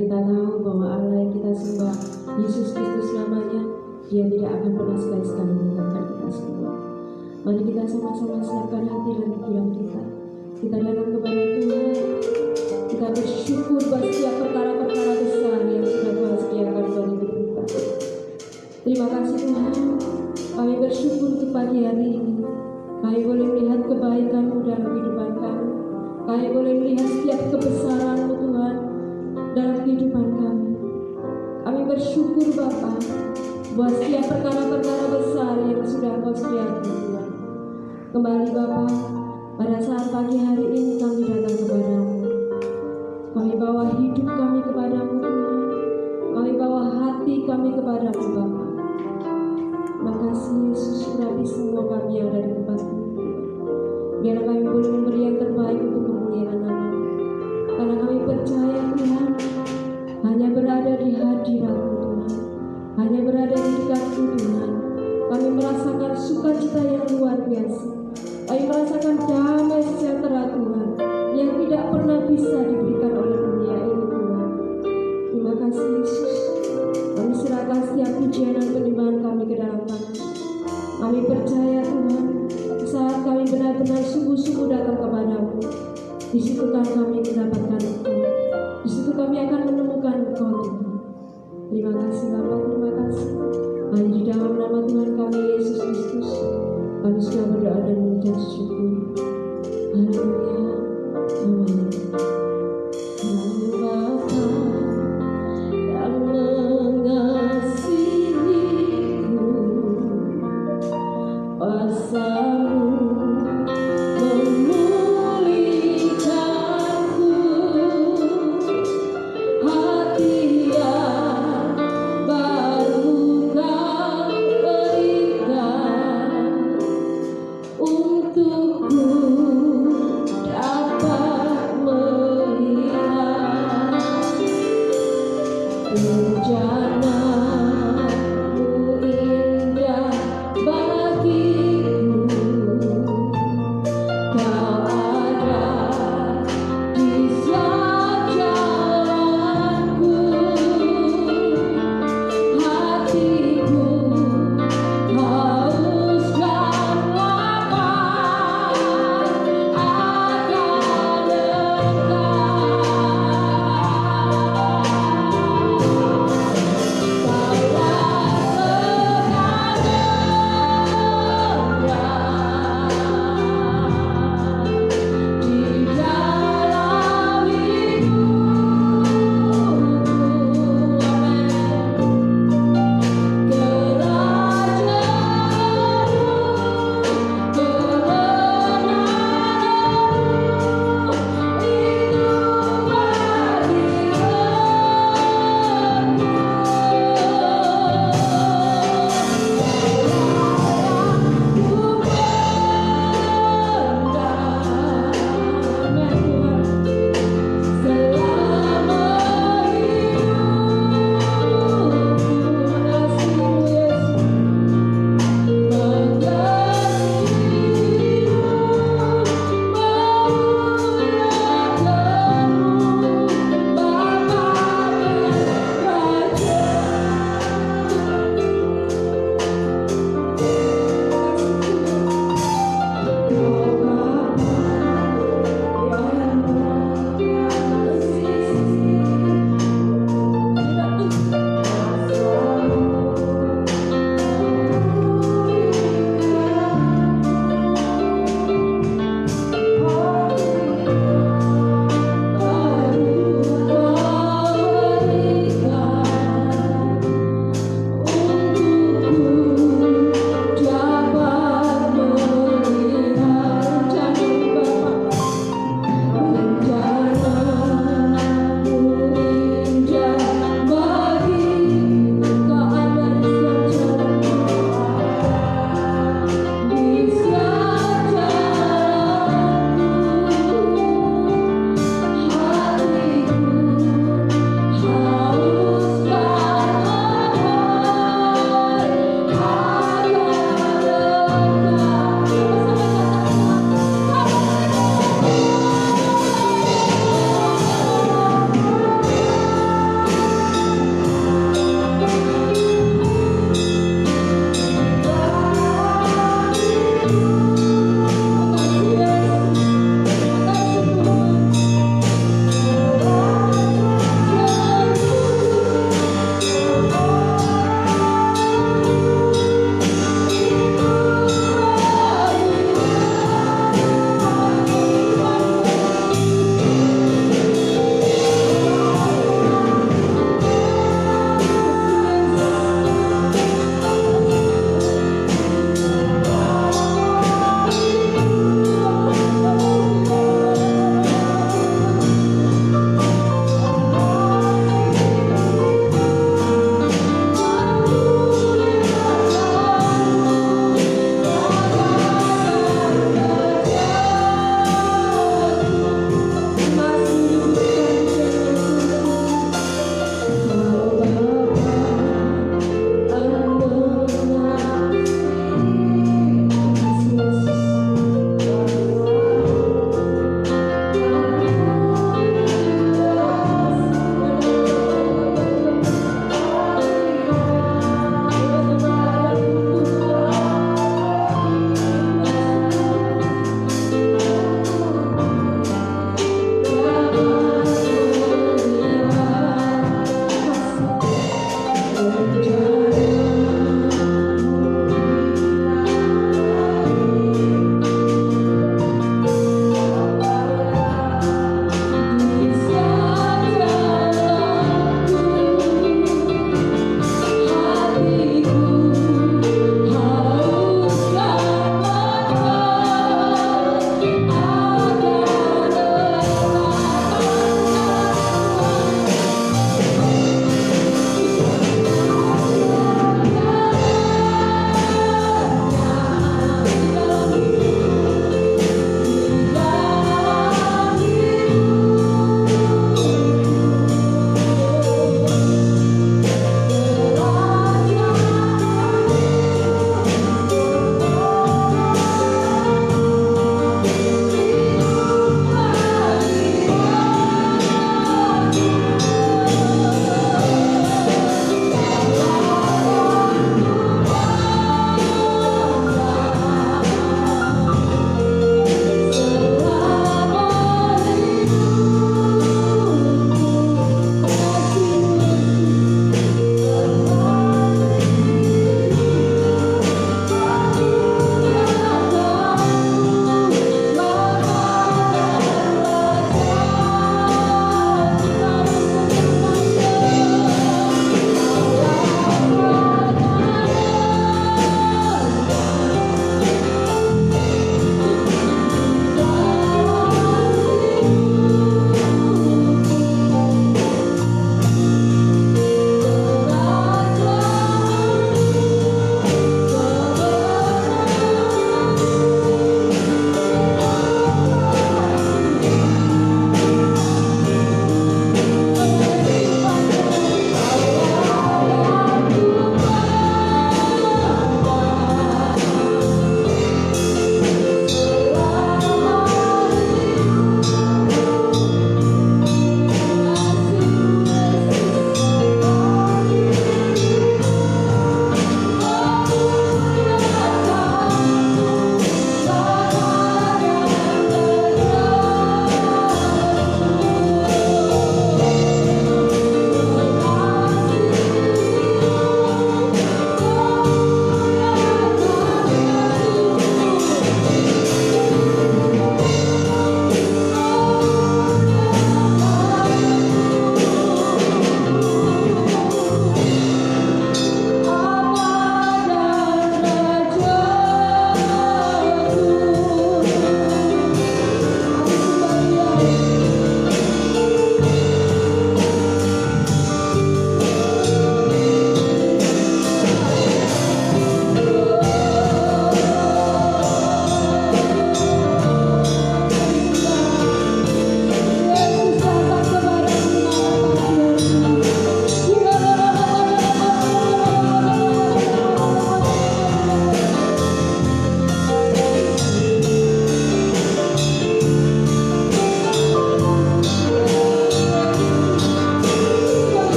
kita tahu bahwa Allah yang kita sembah, Yesus Kristus namanya, Dia tidak akan pernah sekali-sekali meninggalkan kita semua. Mari kita sama-sama siapkan hati dan pikiran kita. Kita datang kepada Tuhan. Kita bersyukur buat setiap perkara-perkara besar yang sudah Tuhan sediakan bagi hidup kita. Terima kasih Tuhan. Kami bersyukur untuk pagi hari ini. Kami boleh melihat kebaikan-Mu dalam kehidupan kami. Kami boleh melihat setiap kebesaran-Mu Tuhan dalam kehidupan kami. Kami bersyukur Bapa buat setiap perkara-perkara besar yang sudah Kau sediakan Tuhan. Kembali Bapa, pada saat pagi hari ini kami datang kepada-Mu. Kami bawa hidup kami kepada-Mu Tuhan. Kami bawa hati kami kepada-Mu Bapa. Terima kasih Yesus, berarti semua kami yang ada di tempat ini. Biar kami boleh memberi yang terbaik untuk kemuliaan nama-Mu. Karena kami percaya Tuhan, hanya berada di hadirat-Mu Tuhan, hanya berada di dekat-Mu Tuhan, kami merasakan sukacita yang luar biasa. Kami merasakan damai sejahtera Tuhan yang tidak pernah bisa diberikan oleh dunia ini Tuhan. Terima kasih Yesus. Kami serahkan setiap pujian dan penyembahan kami ke dalam Tangan. Kami percaya Tuhan, saat kami benar-benar sungguh-sungguh datang kepada-Mu, di situ kan kami mendapatkan Engkau. Di situ kami akan menemukan Engkau Tuhan. Terima kasih Bapa, terima kasih. Hanya di dalam nama Tuhan kami Yesus Kristus, kami sudah berdoa dan mengucap syukur. Haleluya. Amin. Bapa yang mengasihiku, kuasa-Mu memulihkanku, hati yang baru Kau berikan untukku dapat melihat rencana-Mu indah bagiku. Kau ada di setiap jalanku, hatiku hauskan lapar akan Engkau.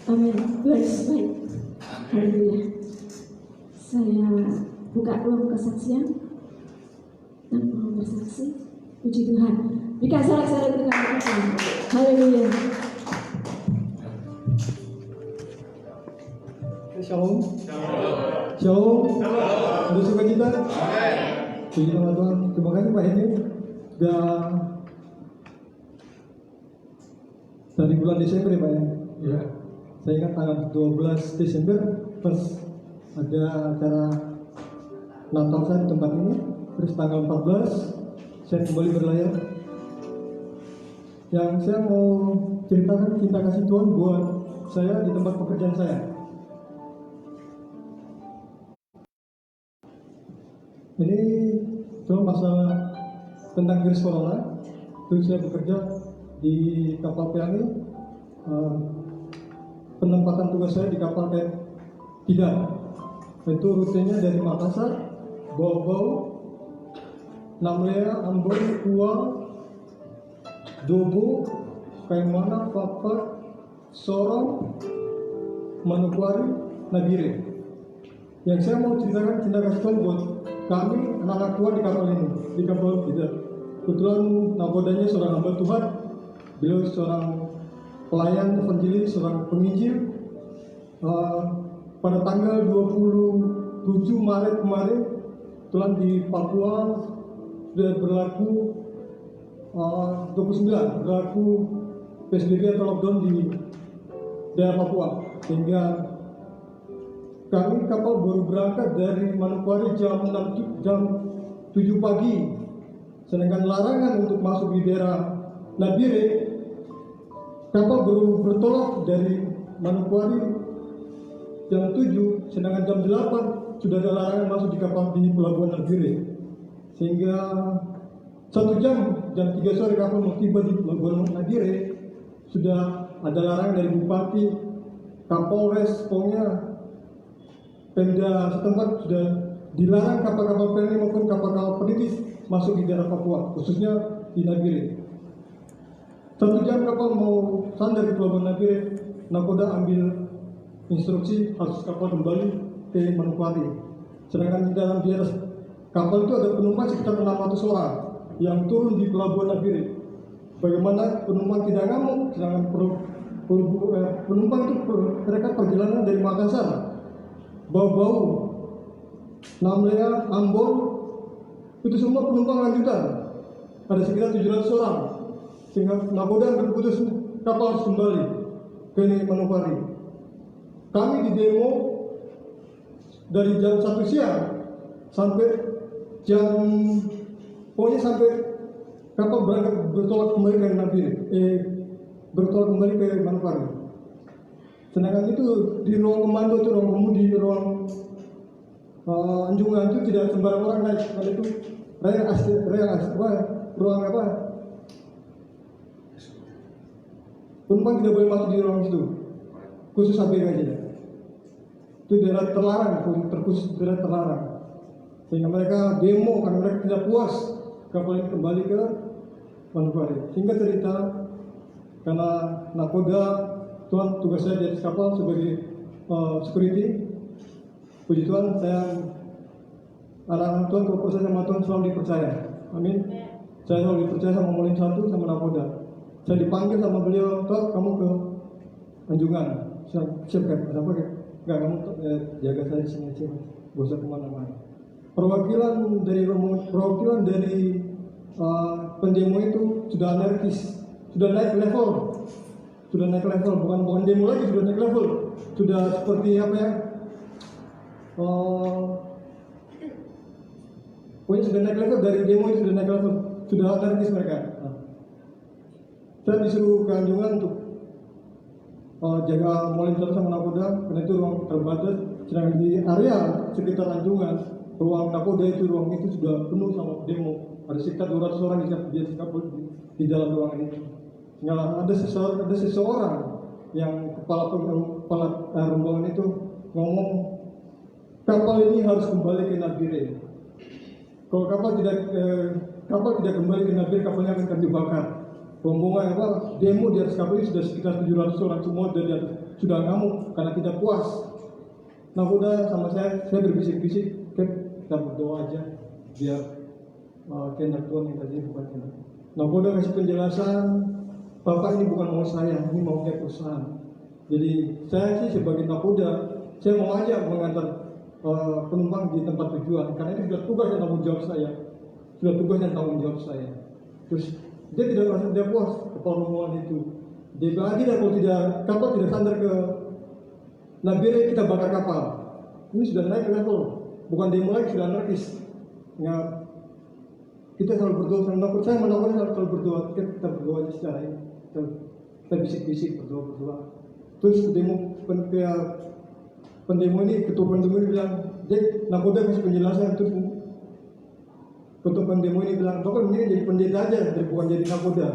Amin. Tuhan Yesus baik. Haleluya. Saya buka ruang kesaksian dan mau bersaksi. Puji Tuhan. Berikan sorak-sorai untuk Tuhan. Haleluya. Shalom. Shalom. Ada sukacita? Puji nama Tuhan. Terima kasih Pak Henry. Dan dari bulan Desember ya Pak ya? Ya. Saya ingat tanggal 12 Desember pas ada acara Natal saya di tempat ini. Terus tanggal 14 saya kembali berlayar. Yang saya mau ceritakan cinta kasih Tuhan buat saya di tempat pekerjaan saya. Ini cuma masalah tentang virus corona. Terus saya bekerja di kapal pelangi. Penempatan tugas saya di kapal kayak tidak. Itu rutenya dari Makassar, Bau-Bau, Namlea, Ambon, Kuang, Dobo, Kaimana, Papua, Sorong, Manokwari, Nagire. Yang saya mau ceritakan cinta kasih Tuhan buat kami anak-anak tua di kapal ini, di kapal tidak. Kebetulan nakodanya seorang hamba Tuhan, beliau seorang pelayan evangelis, seorang penginjil. Pada tanggal 27 Maret kemarin, Tuhan di Papua sudah berlaku 29 berlaku PSBB atau lockdown di daerah Papua, sehingga kami kapal baru berangkat dari Manokwari jam 7 pagi, sedangkan larangan untuk masuk di daerah Nabire, kapal baru bertolak dari Manokwari jam 7, sedangkan jam 8 sudah ada larangan masuk di kapal di pelabuhan Nabire, sehingga 1 jam 3 sore kapal mau tiba di pelabuhan Nabire, sudah ada larangan dari Bupati, Kapolres, pokoknya Pemda setempat sudah dilarang kapal-kapal perintis maupun kapal-kapal perintis masuk di daerah Papua, khususnya di Nabire. 1 jam kapal mau sandar di pelabuhan Nabire, nakoda ambil instruksi harus kapal kembali ke Manokwari. Sedangkan di dalam daerah kapal itu ada penumpang sekitar 600 orang yang turun di pelabuhan Nabire. Bagaimana penumpang tidak ngamuk, sedangkan penumpang itu mereka perjalanan dari Makassar, Bau-Bau, Namlea, Ambon, itu semua penumpang lanjutan. Ada sekitar 700 orang. Sehingga nakoda berputus kapal harus kembali ke Manokwari. Kami di demo dari jam 1 siang sampai pokoknya sampai kapal bertolak kembali ke Nabire, bertolak kembali ke Manokwari. Sedangkan itu di ruang komando, itu ruang kemudi, ruang anjungan itu tidak sembarang orang naik. Karena itu ruang apa? Penumpang tidak boleh masuk di ruang itu, khusus ABK saja. Itu daerah terlarang, terkhusus daerah terlarang. Sehingga mereka demo karena mereka tidak puas kapal ini kembali ke Manokwari. Singkat cerita, karena nakoda Tuhan tugas saya di atas kapal sebagai security. Puji Tuhan, saya anak-anak Tuhan, kalau percaya sama Tuhan selalu dipercaya. Amin. Saya selalu dipercaya sama Molin 1 sama nakoda. Saya dipanggil sama beliau, Tuhan kamu ke Anjungan. Siap kan? Kenapa kan? Enggak, kamu jaga saya di sini aja, gak usah kemana-mana. Perwakilan dari pendemo itu sudah anarkis, sudah naik level, bukan demo lagi, sudah naik level, sudah seperti apa ya? Pokoknya sudah naik level, dari demo itu sudah naik level, sudah anarkis mereka. Saya disuruh ke Anjungan untuk jaga Molin 1 sama nakoda, karena itu ruang terbatas. Sedangkan di area sekitar Anjungan, ruang nakoda itu, ruang itu sudah penuh sama demo. Ada sekitar 200 orang di dalam ruangan itu. Nggak ada seseorang yang kepala rombongan itu ngomong kapal ini harus kembali ke Nabire. Kalau kapal tidak kembali ke Nabire, kapalnya akan dibakar. rombongan demo di atas kapal ini sudah sekitar 700 orang semua sudah ngamuk karena tidak puas. Nakoda sama saya berbisik-bisik, kita berdoa aja biar kehendak Tuhan yang terjadi bukan kehendak. Nakoda kasih penjelasan, Bapak ini bukan mau saya, ini maunya perusahaan. Jadi saya sih sebagai nakoda, saya mau aja mengantar penumpang di tempat tujuan, karena itu sudah tugas dan tanggung jawab saya. Sudah tugas dan tanggung jawab saya. Terus dia tidak merasa tidak puas kepala rombongan itu. Dia bilang tidak, kalau tidak kapal tidak sandar ke Nabire, kita bakar kapal. Ini sudah naik level, bukan demo lagi, sudah anarkis. Ya, kita selalu berdoa, saya melakukan selalu berdoa, kita berdoa aja secara ini. Kita bisik-bisik berdoa. Terus pendemo ini, ketua pendemo ini bilang, Jack, nakoda kasih penjelasan. Terus ketua pendemo ini bilang, Bapak ini jadi pendeta aja, bukan jadi nakoda.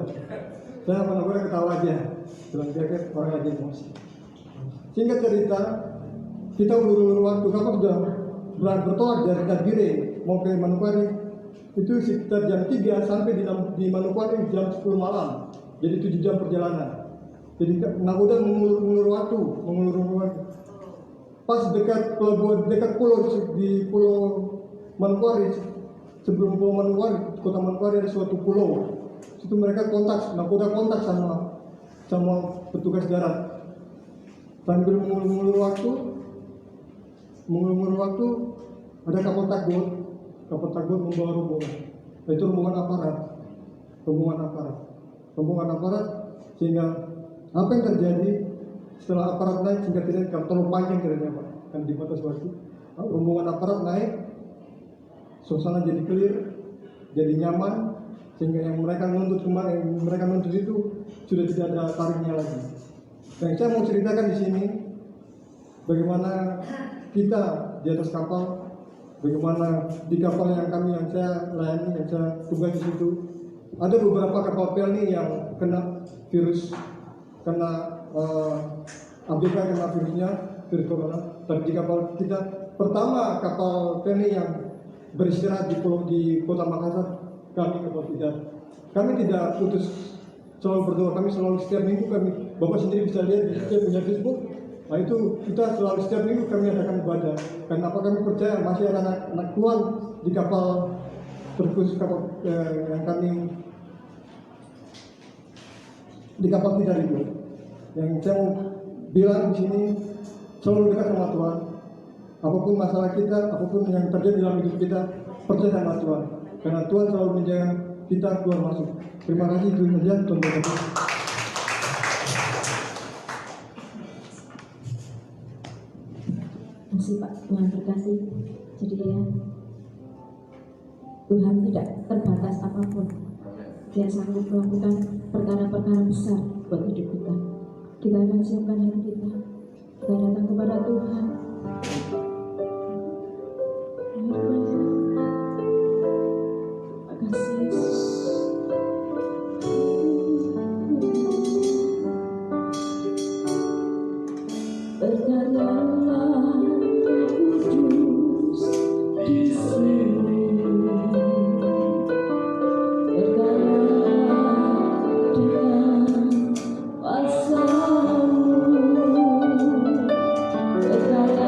Saya sama nakoda ketawa aja, bilang dia orang lagi emosi. Singkat cerita, kita ulur-ulur waktu, kapal sudah bertolak dari Nabire mau ke Manokwari. Itu sekitar jam 3 sampai di Manokwari jam 10 malam. Jadi 7 jam perjalanan. Jadi nakoda mengulur waktu. Pas dekat pulau di Pulau Manokwari, sebelum Pulau Manokwari, kota Manokwari ada suatu pulau. Situ mereka nakoda kontak sama petugas darat. Sambil mengulur waktu, ada kapal takbot membawa rombongan. Itu rombongan aparat, sehingga apa yang terjadi setelah aparat naik, sehingga tidak terlalu panjang ceritanya Pak, kan di batas waktu. Rombongan aparat naik, suasana jadi clear, jadi nyaman, sehingga yang mereka nuntut itu sudah tidak ada tariknya lagi. Yang saya mau ceritakan di sini, bagaimana kita di atas kapal, bagaimana di kapal yang saya layani, yang saya tugas di situ, ada beberapa kapal pelni yang kena virus, ABK kena virusnya, virus corona. Tapi di kapal kita, pertama kapal pelni yang beristirahat di kota Makassar, kami tidak putus selalu berdoa. Kami selalu setiap minggu Bapak sendiri bisa lihat di setiap punya Facebook. Nah itu kita selalu setiap minggu kami adakan ibadah. Karena apa, kami percaya masih ada anak Tuhan di kapal yang kami di kapal kita itu. Yang saya mau bilang di sini, selalu dekat sama Tuhan. Apapun masalah kita, apapun yang terjadi dalam hidup kita, percaya sama Tuhan. Karena Tuhan selalu menjaga kita keluar masuk. Terima kasih, itu saja. Tuhan berkati. Kasih Pak, Tuhan berkasih. Jadi ya, Tuhan tidak terbatas apapun. Dia sanggup melakukan perkara-perkara besar buat hidup kita. Kita akan siapkan hati kita. Kita datang kepada Tuhan. Terima kasih Yesus. Berkaryalah kudus di sini. Berkaryalah dengan kuasa-Mu. Berkaryalah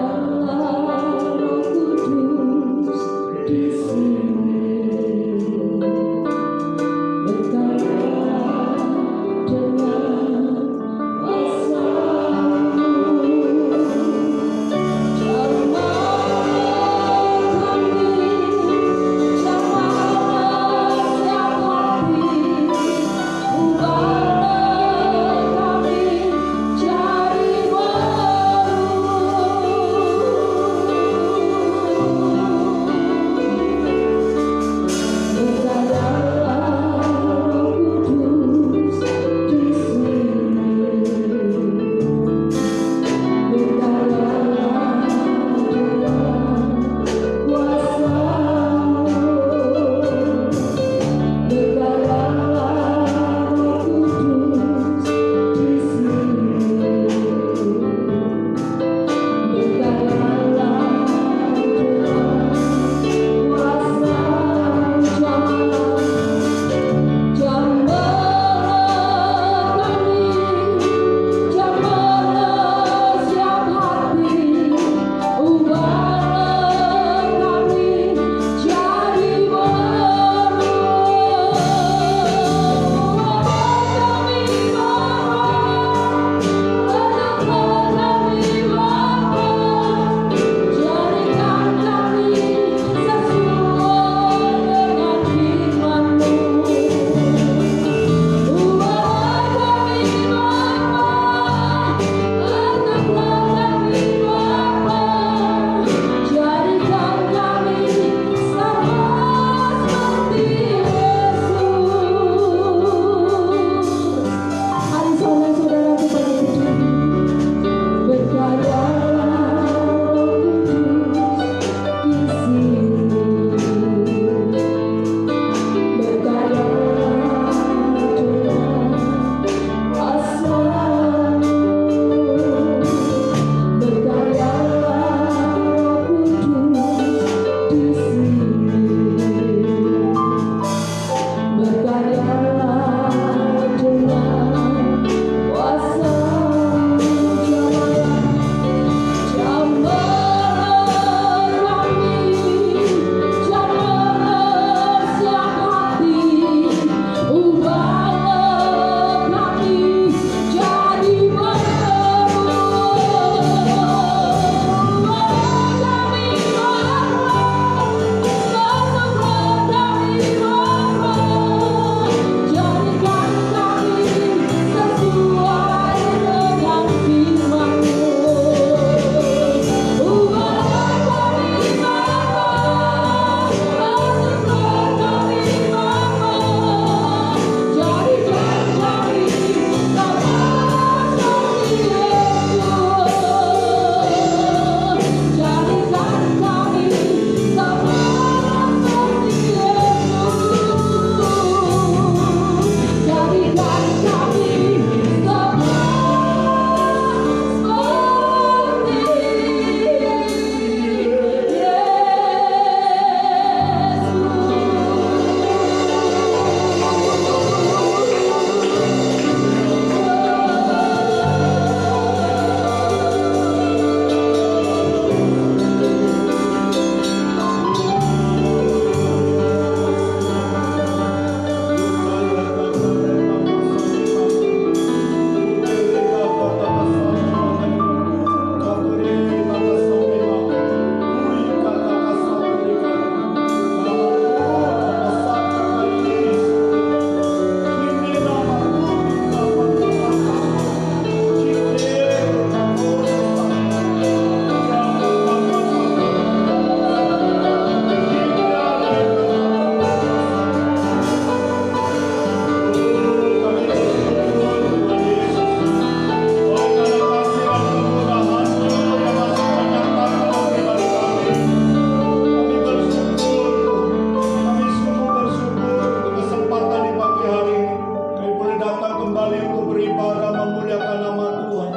waktu beribadah memuliakan nama Tuhan.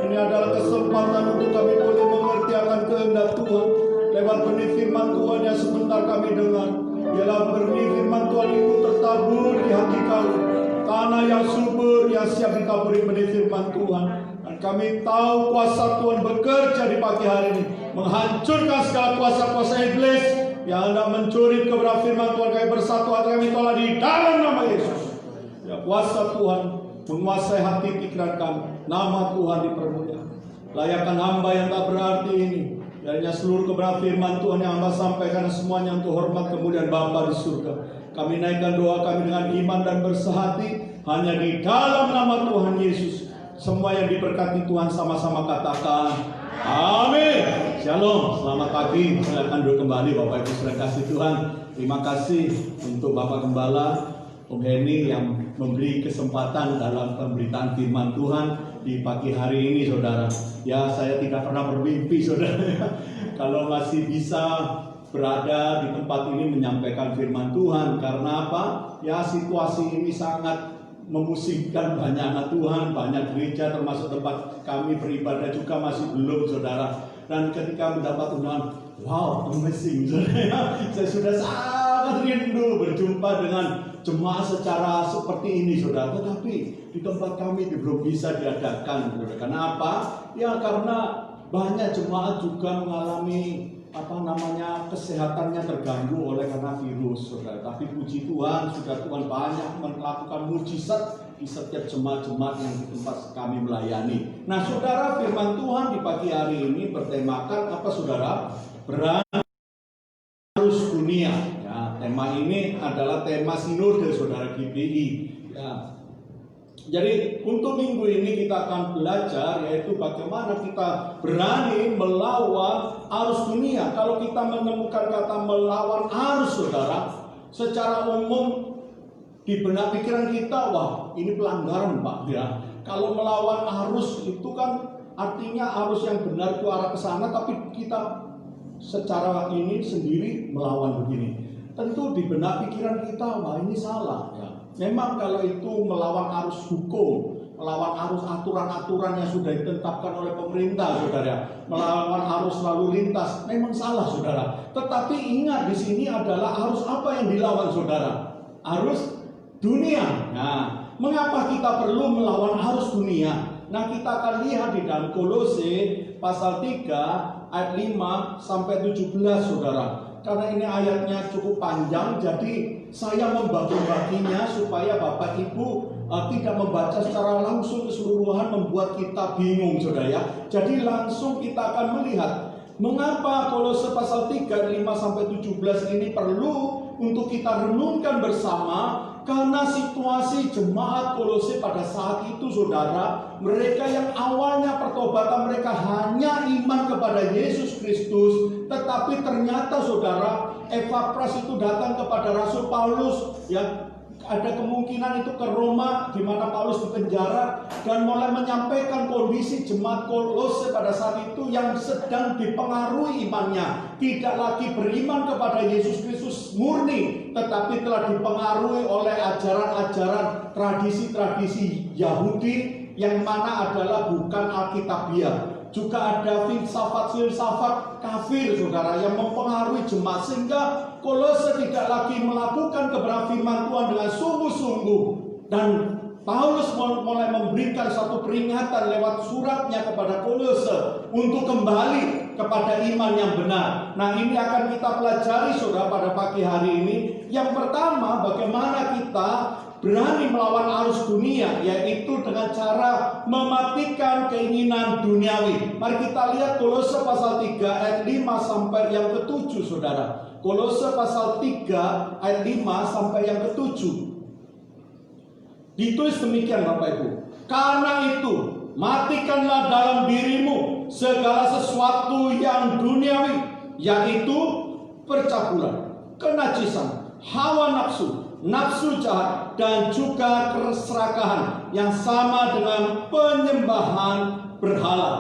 Ini adalah kesempatan untuk kami boleh mengerti akan kehendak Tuhan lewat benih firman Tuhan yang sebentar kami dengar. Biarlah benih firman Tuhan itu tertabur di hati kami, tanah yang subur yang siap ditaburi benih firman Tuhan. Dan kami tahu kuasa Tuhan bekerja di pagi hari ini, menghancurkan segala kuasa-kuasa iblis yang hendak mencuri kebenaran firman Tuhan. Kami bersatu hati kami tolak di dalam nama Yesus. Ya, kuasa Tuhan menguasai hati pikiran kami. Nama Tuhan dipermuliakan. Layakan hamba yang tak berarti ini, biarnya seluruh kebenaran firman Tuhan yang hamba sampaikan semuanya untuk hormat kemuliaan Bapa di surga. Kami naikkan doa kami dengan iman dan bersehati hanya di dalam nama Tuhan Yesus. Semua yang diberkati Tuhan sama-sama katakan amin. Shalom, selamat pagi. Silakan duduk kembali Bapak Ibu saudara kasih Tuhan. Terima kasih untuk Bapak Gembala Om Heni yang memberi kesempatan dalam pemberitaan firman Tuhan di pagi hari ini, saudara. Ya, saya tidak pernah bermimpi, saudara, kalau masih bisa berada di tempat ini menyampaikan firman Tuhan. Karena apa? Ya, situasi ini sangat memusingkan banyak anak Tuhan, banyak gereja termasuk tempat kami beribadah juga masih belum, saudara. Dan ketika mendapat undangan, wow, amazing, saudara. Saya sudah sangat rindu berjumpa dengan jemaah secara seperti ini, saudara. Tetapi di tempat kami belum bisa diadakan, saudara. Kenapa? Ya karena banyak jemaat juga mengalami kesehatannya terganggu oleh karena virus, saudara. Tapi puji Tuhan, sudah Tuhan banyak melakukan mujizat di setiap jemaat-jemaat yang di tempat kami melayani. Nah, saudara, firman Tuhan di pagi hari ini bertemakan apa, saudara? Berani arus dunia. Ya, tema ini adalah tema sinode, saudara, GBI. Ya. Jadi untuk minggu ini kita akan belajar yaitu bagaimana kita berani melawan arus dunia. Kalau kita menemukan kata melawan arus, saudara, secara umum di benak pikiran kita, wah ini pelanggaran, Pak. Ya, kalau melawan arus itu kan artinya arus yang benar itu arah ke sana, tapi kita secara ini sendiri melawan begini. Tentu di benak pikiran kita, wah ini salah. Ya. Memang kalau itu melawan arus hukum, melawan arus aturan-aturan yang sudah ditetapkan oleh pemerintah, saudara, melawan arus lalu lintas, memang salah, saudara. Tetapi ingat di sini adalah arus apa yang dilawan, saudara? Arus dunia. Nah, mengapa kita perlu melawan arus dunia? Nah, kita akan lihat di dalam Kolose pasal 3 ayat 5 sampai 17, saudara. Karena ini ayatnya cukup panjang, jadi saya membagi-baginya supaya Bapak Ibu tidak membaca secara langsung keseluruhan membuat kita bingung, saudara ya. Jadi langsung kita akan melihat mengapa Kolose pasal 3 5 sampai 17 ini perlu untuk kita renungkan bersama. Karena situasi jemaat Kolose pada saat itu, saudara, mereka yang awalnya pertobatan mereka hanya iman kepada Yesus Kristus, tetapi ternyata, saudara, Epafras itu datang kepada Rasul Paulus, ya, ada kemungkinan itu ke Roma di mana Paulus dipenjara dan mulai menyampaikan kondisi jemaat Kolose pada saat itu yang sedang dipengaruhi imannya, tidak lagi beriman kepada Yesus Kristus murni, tetapi telah dipengaruhi oleh ajaran-ajaran tradisi-tradisi Yahudi yang mana adalah bukan Alkitabiah. Juga ada filsafat-filsafat kafir, saudara, yang mempengaruhi jemaat sehingga Kolose tidak lagi melakukan kebenaran firman Tuhan dengan sungguh-sungguh. Dan Paulus mulai memberikan satu peringatan lewat suratnya kepada Kolose untuk kembali kepada iman yang benar. Nah, ini akan kita pelajari, saudara, pada pagi hari ini. Yang pertama, bagaimana kita berani melawan arus dunia, yaitu dengan cara mematikan keinginan duniawi. Mari kita lihat Kolose pasal 3 ayat 5 sampai yang ke-7, saudara. Kolose pasal 3 ayat 5 sampai yang ke-7. Ditulis demikian, Bapak Ibu. Karena itu, matikanlah dalam dirimu segala sesuatu yang duniawi, yaitu percabulan, kenajisan, hawa nafsu, nafsu jahat, dan juga keserakahan yang sama dengan penyembahan berhala.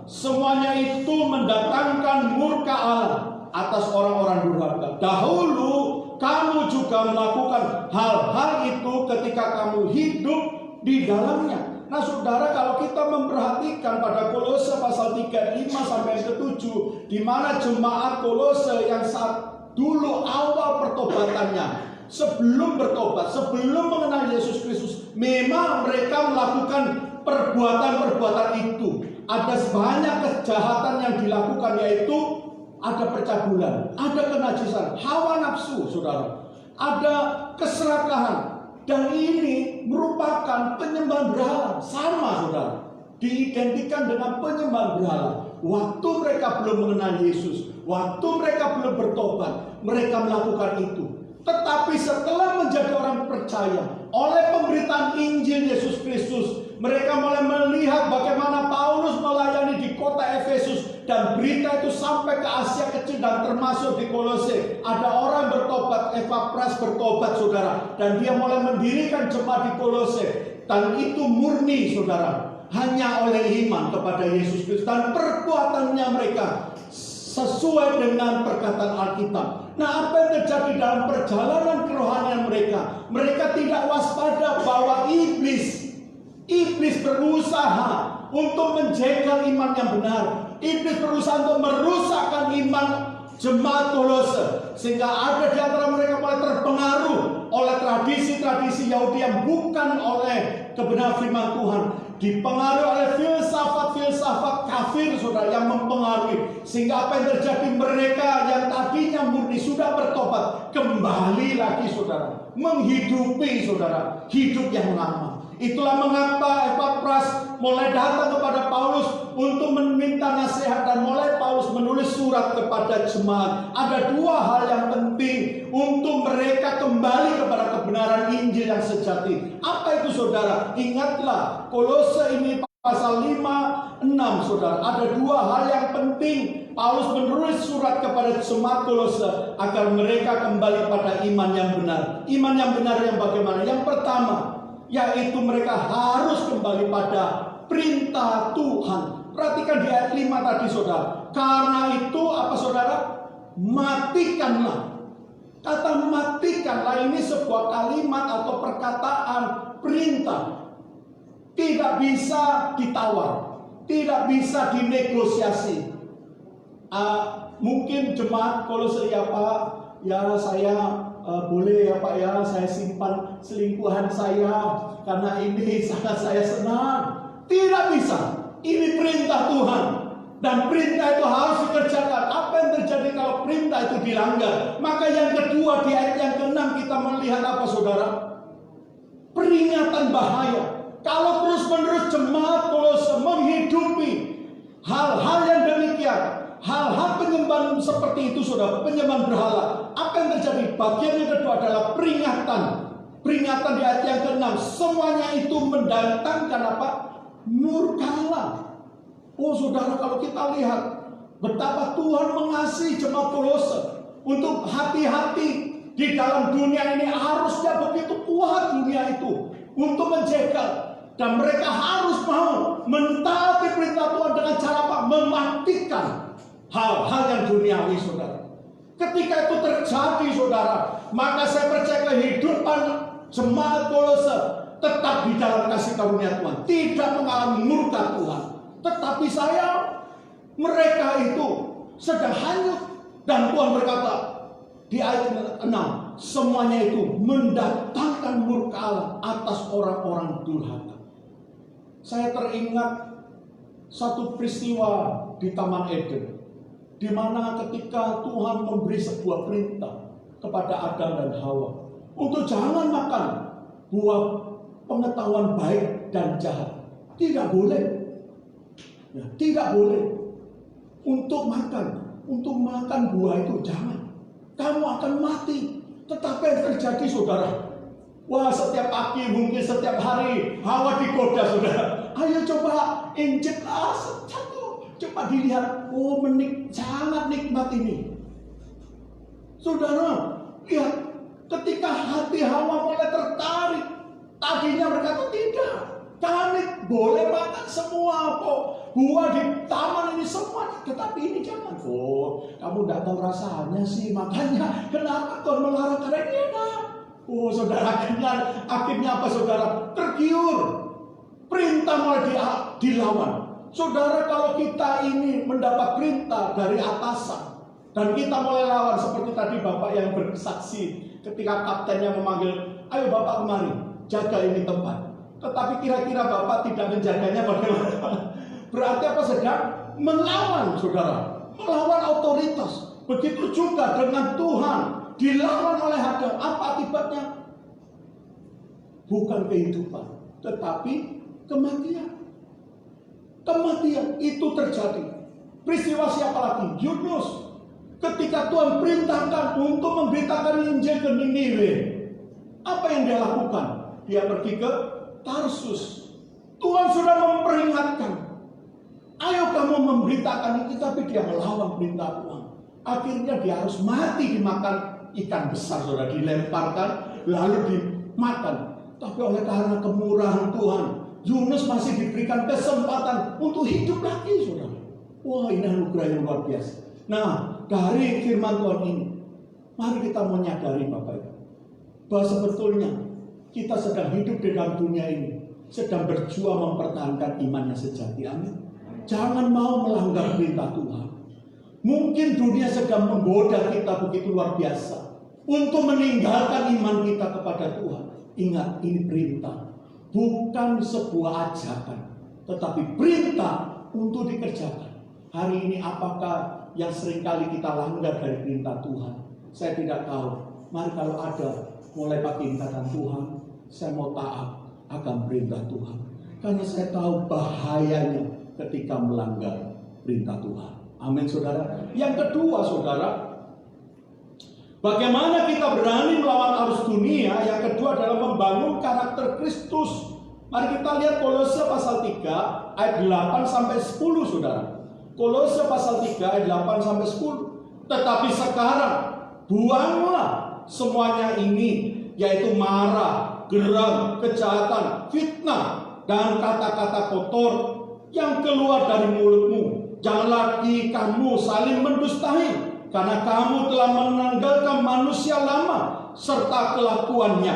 Semuanya itu mendatangkan murka Allah atas orang-orang durhaka. Dahulu kamu juga melakukan hal-hal itu ketika kamu hidup di dalamnya. Nah saudara, kalau kita memperhatikan pada Kolose pasal 3, 5 sampai 7, di mana jemaat Kolose yang saat dulu awal pertobatannya, sebelum bertobat, sebelum mengenal Yesus Kristus, memang mereka melakukan perbuatan-perbuatan itu. Ada banyak kejahatan yang dilakukan, yaitu ada percabulan, ada kenajisan, hawa nafsu, saudara, ada keserakahan. Dan ini merupakan penyembahan berhala. Sama, saudara, diidentikan dengan penyembahan berhala. Waktu mereka belum mengenal Yesus, waktu mereka belum bertobat, mereka melakukan itu. Tetapi setelah menjadi orang percaya oleh pemberitaan Injil Yesus Kristus, mereka mulai melihat bagaimana Paulus melayani di kota Efesus, dan berita itu sampai ke Asia Kecil dan termasuk di Kolose. Ada orang bertobat, Epafras bertobat, saudara, dan dia mulai mendirikan jemaat di Kolose. Dan itu murni, saudara, hanya oleh iman kepada Yesus Kristus dan perbuatannya mereka sesuai dengan perkataan Alkitab. Nah, apa yang terjadi dalam perjalanan kerohanian mereka? Mereka tidak waspada bahwa iblis berusaha untuk menjegal iman yang benar. Iblis berusaha untuk merusakkan iman jemaat Kolose, sehingga ada di antara mereka mulai terpengaruh oleh tradisi-tradisi Yahudi yang bukan oleh kebenaran firman Tuhan, dipengaruhi oleh filsafat-filsafat kafir, saudara, yang mempengaruhi, sehingga apa yang terjadi, mereka yang tadinya murni sudah bertobat kembali lagi, saudara, menghidupi, saudara, hidup yang lama. Itulah mengapa Epafras mulai datang kepada Paulus untuk meminta nasihat, dan mulai Paulus menulis surat kepada jemaat. Ada dua hal yang penting untuk mereka kembali kepada kebenaran Injil yang sejati. Apa itu, saudara? Ingatlah, Kolose ini pasal 5, 6, saudara. Ada dua hal yang penting. Paulus menulis surat kepada jemaat Kolose agar mereka kembali pada iman yang benar. Iman yang benar yang bagaimana? Yang pertama, yaitu mereka harus kembali pada perintah Tuhan. Perhatikan di ayat 5 tadi, saudara. Karena itu apa, saudara? Matikanlah. Kata matikanlah ini sebuah kalimat atau perkataan perintah. Tidak bisa ditawar, tidak bisa dinegosiasi. Mungkin jemaat Kolose, ya Pak, ya saya boleh ya Pak ya, saya simpan selingkuhan saya karena ini sangat saya senang. Tidak bisa. Ini perintah Tuhan, dan perintah itu harus dikerjakan. Apa yang terjadi kalau perintah itu dilanggar? Maka yang kedua, di ayat yang ke-6 kita melihat apa, saudara? Peringatan bahaya. Kalau terus-menerus jemaat Kolose menghidupi hal-hal yang demikian, hal-hal penyembahan seperti itu, saudara, penyembahan berhala, apa yang terjadi? Bagian yang kedua adalah peringatan. Peringatan di ayat yang ke-6. Semuanya itu mendatangkan apa? Murka Allah. Oh saudara, kalau kita lihat betapa Tuhan mengasihi jemaat Kolose untuk hati-hati di dalam dunia ini, harusnya begitu kuat dunia itu untuk menjegal. Dan mereka harus mau mentaati perintah Tuhan dengan cara apa? Mematikan hal-hal yang duniawi, saudara. Ketika itu terjadi, saudara, maka saya percaya kehidupan jemaat Kolose tetap di dalam kasih karunia Tuhan, tidak mengalami murka Tuhan. Tetapi mereka itu sedang hanyut, dan Tuhan berkata di ayat 6, semuanya itu mendatangkan murka Allah atas orang-orang durhaka. Saya teringat satu peristiwa di Taman Eden, di mana ketika Tuhan memberi sebuah perintah kepada Adam dan Hawa untuk jangan makan buah pengetahuan baik dan jahat. Tidak boleh, ya, tidak boleh untuk makan buah itu, jangan. Kamu akan mati. Tetapi yang terjadi, saudara, wah, setiap pagi, mungkin setiap hari Hawa digoda, saudara. Ayo coba injeklah satu, coba dilihat. Oh, sangat nikmat ini. Saudara, lihat, ketika hati Hawa mulai tertarik, tadinya berkata tidak, kami boleh makan semua kok, buah di taman ini semua, tetapi ini jangan. Oh, kamu tidak tahu rasanya sih, makanya kenapa Tuhan melarang? Karena ini enak. Oh saudara, akhirnya apa, saudara? Tergiur. Perintah mulai dilawan. Saudara, kalau kita ini mendapat perintah dari atasan dan kita mulai lawan, seperti tadi Bapak yang bersaksi ketika kaptennya memanggil, ayo Bapak kemari, jaga ini tempat. Tetapi kira-kira Bapak tidak menjaganya bagaimana? Berarti apa? Sedang melawan, saudara. Melawan otoritas. Begitu juga dengan Tuhan. Dilawan oleh Adam. Apa akibatnya? Bukan kehidupan, tetapi kematian. Kematian itu terjadi. Peristiwa siapa lagi? Yunus. Ketika Tuhan perintahkan untuk memberitakan Injil ke Niniwe, apa yang dia lakukan? Dia pergi ke Tarsus. Tuhan sudah memperingatkan, ayo kamu memberitakan itu, tapi dia melawan perintah Tuhan. Akhirnya dia harus mati dimakan ikan besar, saudara, dilemparkan lalu dimakan. Tapi oleh karena kemurahan Tuhan, Yunus masih diberikan kesempatan untuk hidup lagi, saudara. Wah, ini anugerah yang luar biasa. Nah, dari firman Tuhan ini, mari kita menyadari Bapak Ibu, bahwa sebetulnya kita sedang hidup di dalam dunia ini, sedang berjuang mempertahankan iman yang sejati. Amin. Jangan mau melanggar perintah Tuhan. Mungkin dunia sedang menggoda kita begitu luar biasa untuk meninggalkan iman kita kepada Tuhan. Ingat, ini perintah. Bukan sebuah ajakan, tetapi perintah untuk dikerjakan. Hari ini apakah yang seringkali kita langgar dari perintah Tuhan? Saya tidak tahu. Mari kalau ada, mulai pagi ini katakan, Tuhan, saya mau taat akan perintah Tuhan. Karena saya tahu bahayanya ketika melanggar perintah Tuhan. Amin, saudara. Yang kedua, saudara, bagaimana kita berani melawan arus dunia? Yang kedua adalah membangun karakter Kristus. Mari kita lihat Kolose pasal 3 ayat 8 sampai 10, saudara. Kolose pasal 3 ayat 8 sampai 10. Tetapi sekarang buanglah semuanya ini, yaitu marah, geram, kejahatan, fitnah, dan kata-kata kotor yang keluar dari mulutmu. Jangan lagi kamu saling mendustai, karena kamu telah menanggalkan manusia lama serta kelakuannya,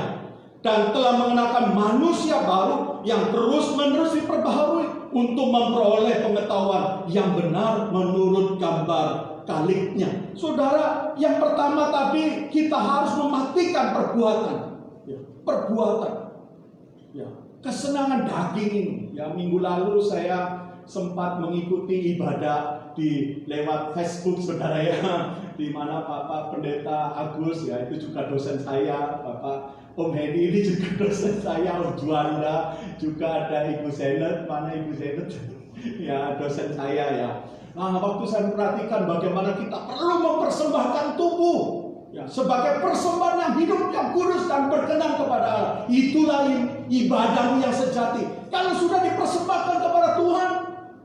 dan telah mengenakan manusia baru yang terus-menerus diperbaharui untuk memperoleh pengetahuan yang benar menurut gambar kaliknya. Saudara, yang pertama tadi kita harus mematikan perbuatan. Perbuatan. Kesenangan daging ini. Minggu lalu saya sempat mengikuti ibadah di lewat Facebook, saudara, di mana Bapak Pendeta Agus, itu juga dosen saya, Bapak Om Hedi ini juga dosen saya, Om Juanda, juga ada Ibu Zenet, mana Ibu Zenet? Dosen saya. Nah, waktu saya memperhatikan bagaimana kita perlu mempersembahkan tubuh sebagai persembahan yang hidup, yang kudus dan berkenan kepada Allah. Itulah ibadahmu yang sejati. Kalau sudah dipersembahkan kepada Tuhan,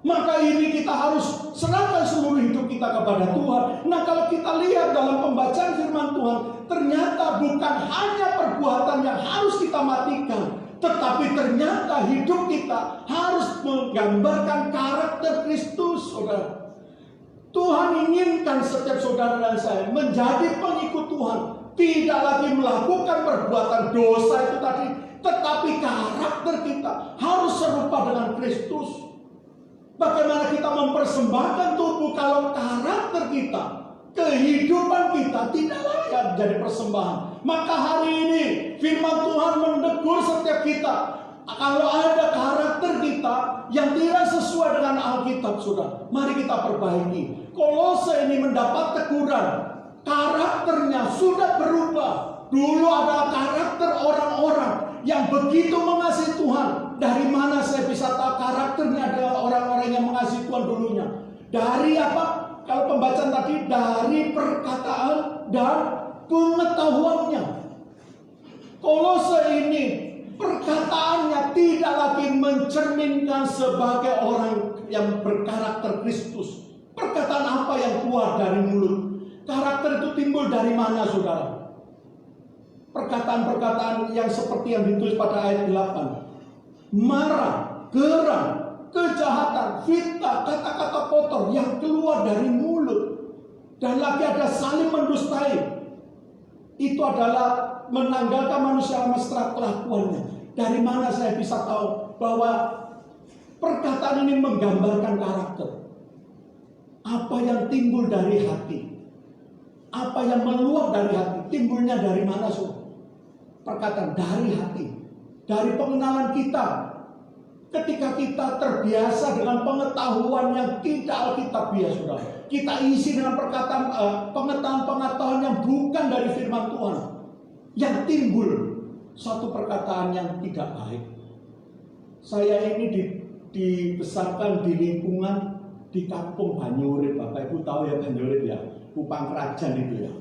maka ini kita harus serahkan seluruh hidup kita kepada Tuhan. Nah, kalau kita lihat dalam pembacaan firman Tuhan, ternyata bukan hanya perbuatan yang harus kita matikan, tetapi ternyata hidup kita harus menggambarkan karakter Kristus, saudara. Tuhan inginkan setiap saudara dan saya menjadi pengikut Tuhan, tidak lagi melakukan perbuatan dosa itu tadi, tetapi karakter kita harus serupa dengan Kristus. Bagaimana kita mempersembahkan tubuh kalau karakter kita, kehidupan kita tidak layak jadi persembahan? Maka hari ini firman Tuhan menegur setiap kita. Kalau ada karakter kita yang tidak sesuai dengan Alkitab, saudara, mari kita perbaiki. Kolose ini mendapat teguran, karakternya sudah berubah. Dulu adalah karakter orang-orang yang begitu mengasihi Tuhan. Dari mana saya bisa tahu karakternya adalah orang-orang yang mengasihi Tuhan dulunya? Dari apa? Kalau pembacaan tadi, dari perkataan dan pengetahuannya. Kolose ini perkataannya tidak lagi mencerminkan sebagai orang yang berkarakter Kristus. Perkataan apa yang keluar dari mulut? Karakter itu timbul dari mana, saudara? Perkataan-perkataan yang seperti yang ditulis pada ayat 8. Marah, geram, kejahatan, fitnah, kata-kata kotor yang keluar dari mulut. Dan lagi ada saling mendustai. Itu adalah menanggalkan manusia lama setelah kelakuannya. Dari mana saya bisa tahu bahwa perkataan ini menggambarkan karakter. Apa yang timbul dari hati, apa yang meluap dari hati, timbulnya dari mana, saudara? Perkataan dari hati, dari pengenalan kita. Ketika kita terbiasa dengan pengetahuan yang tidak alkitabiah, saudara, kita isi dengan perkataan pengetahuan yang bukan dari firman Tuhan, yang timbul satu perkataan yang tidak baik. Saya ini dibesarkan di lingkungan di kampung Banyurip, Bapak Ibu tahu ya Banyurip ya, Kupang Kerajaan itu ya.